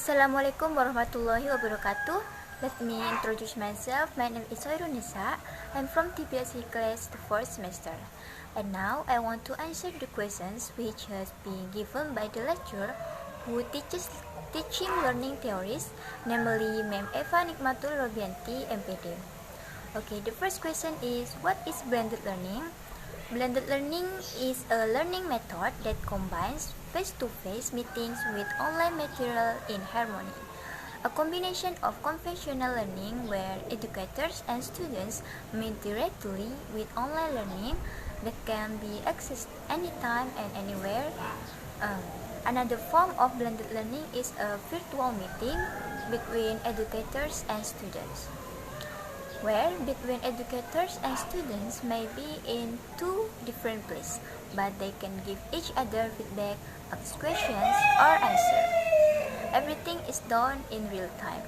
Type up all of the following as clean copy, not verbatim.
Assalamualaikum warahmatullahi wabarakatuh. Let me introduce myself. My name is Hoirun Nisa. I'm from TBI-C class, the 4th semester. And now I want to answer the questions which has been given by the lecturer who teaches teaching learning theories, namely Ma'am Eva Nikmatul Robianti, MPD. Okay, the first question is, what is blended learning? Blended learning is a learning method that combines face-to-face meetings with online material in harmony. A combination of conventional learning where educators and students meet directly with online learning that can be accessed anytime and anywhere. Another form of blended learning is a virtual meeting between educators and students, where between educators and students may be in two different places, but they can give each other feedback, ask questions, or answer. Everything is done in real time.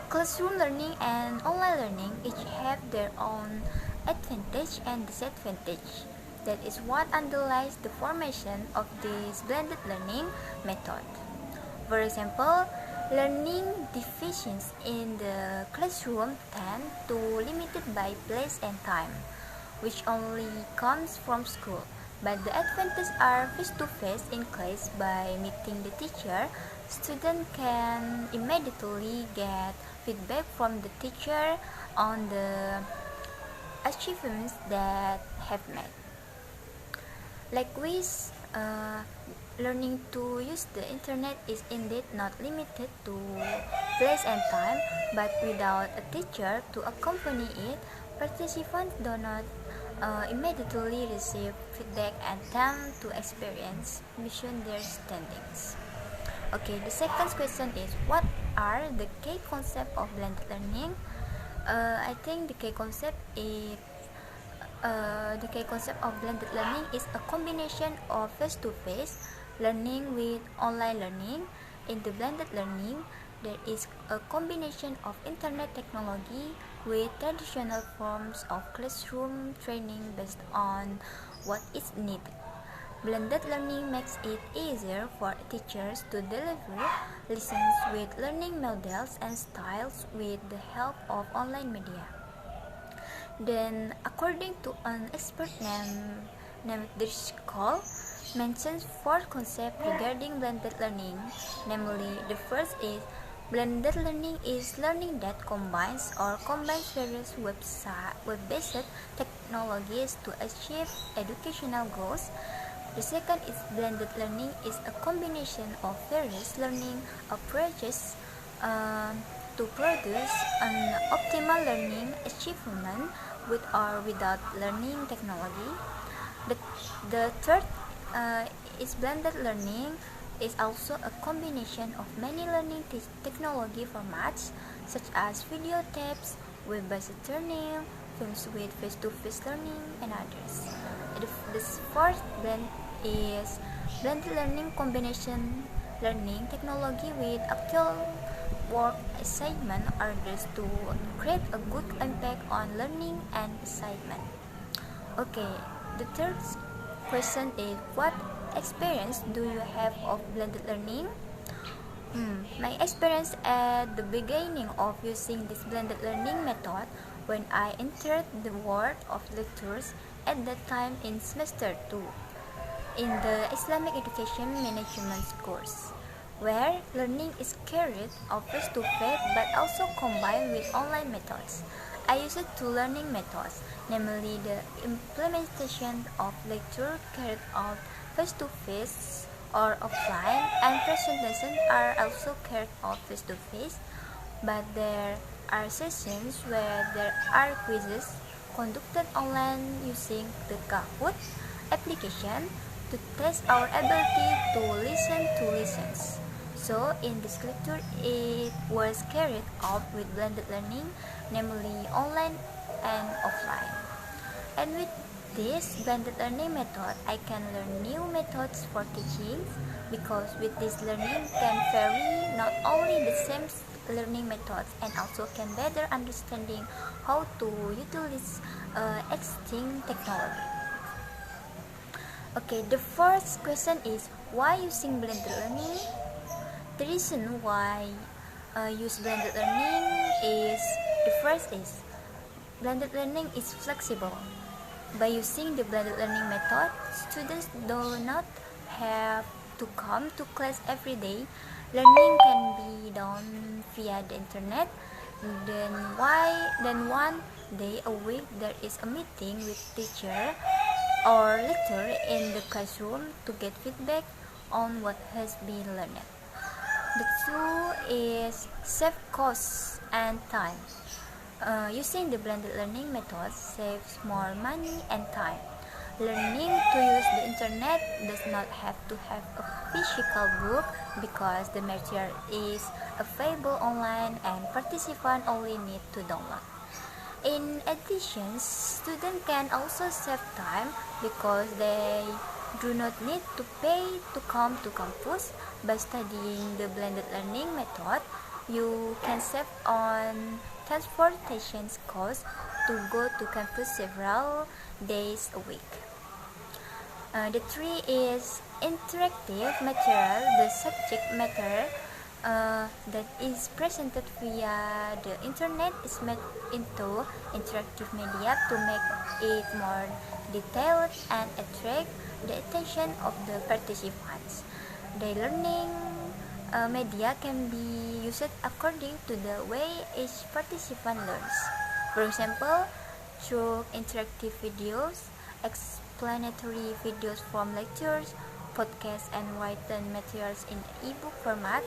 Classroom learning and online learning each have their own advantage and disadvantage. That is what underlies the formation of this blended learning method. For example, learning divisions in the classroom tend to limited by place and time, which only comes from school. But the advantages are face-to-face in class. By meeting the teacher, students can immediately get feedback from the teacher on the achievements that have made. Likewise, learning to use the internet is indeed not limited to place and time, but without a teacher to accompany it, participants do not immediately receive feedback and time to experience misunderstandings. Okay, the second question is, what are the key concepts of blended learning? I think the key concept of blended learning is a combination of face-to-face learning with online learning. In the blended learning, there is a combination of internet technology with traditional forms of classroom training based on what is needed. Blended learning makes it easier for teachers to deliver lessons with learning models and styles with the help of online media. Then, according to an expert named Driscoll, mentions four concepts regarding blended learning. Namely, the first is blended learning is learning that combines various web-based technologies to achieve educational goals. The second is blended learning is a combination of various learning approaches to produce an optimal learning achievement with or without learning technology. The third is blended learning is also a combination of many learning technology formats such as video tapes, web-based learning, films with face-to-face learning, and others. The fourth blend is blended learning combination learning technology with actual work assignment orders to create a good impact on learning and assignment. Okay, the third question is, what experience do you have of blended learning? My experience at the beginning of using this blended learning method when I entered the world of lectures at that time in semester 2 in the Islamic Education Management course, where learning is carried out face-to-face but also combined with online methods. I used two learning methods, namely the implementation of lecture carried out face-to-face or offline, and presentations are also carried out face-to-face, but there are sessions where there are quizzes conducted online using the Kahoot application to test our ability to listen to lessons. So in this lecture, it was carried out with blended learning, namely online and offline. And with this blended learning method, I can learn new methods for teaching, because with this learning can vary not only the same learning methods and also can better understanding how to utilize existing technology. Okay, the first question is, why using blended learning? The reason why use blended learning is the first is blended learning is flexible. By using the blended learning method, students do not have to come to class every day. Learning can be done via the internet. Then one day a week there is a meeting with teacher or lecturer in the classroom to get feedback on what has been learned. The two is save costs and time. Using the blended learning method saves more money and time. Learning to use the internet does not have to have a physical book because the material is available online and participants only need to download. In addition, students can also save time because they do not need to pay to come to campus. By studying the blended learning method, you can save on transportation costs to go to campus several days a week. The three is interactive material. The subject matter that is presented via the internet is made into interactive media to make it more detailed and attract the attention of the participants. The learning media can be used according to the way each participant learns. For example, through interactive videos, explanatory videos from lectures, podcasts, and written materials in ebook format.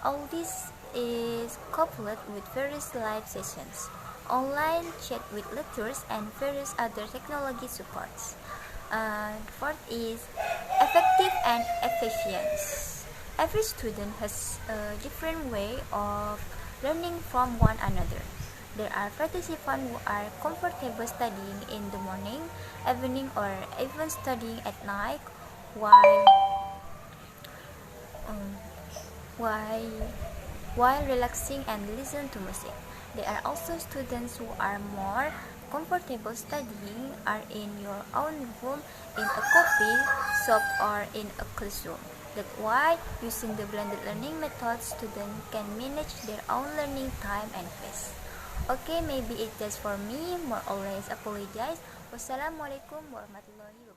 All this is coupled with various live sessions, online chat with lecturers, and various other technology supports. Fourth is effective and efficient. Every student has a different way of learning from one another. There are participants who are comfortable studying in the morning, evening, or even studying at night while um, while while relaxing and listen to music. There are also students who are more comfortable studying are in your own room, in a coffee shop, or in a classroom. That's why using the blended learning method, students can manage their own learning time and pace. Okay, maybe it's just for me. More or less apologize. Wassalamualaikum warahmatullahi wabarakatuh.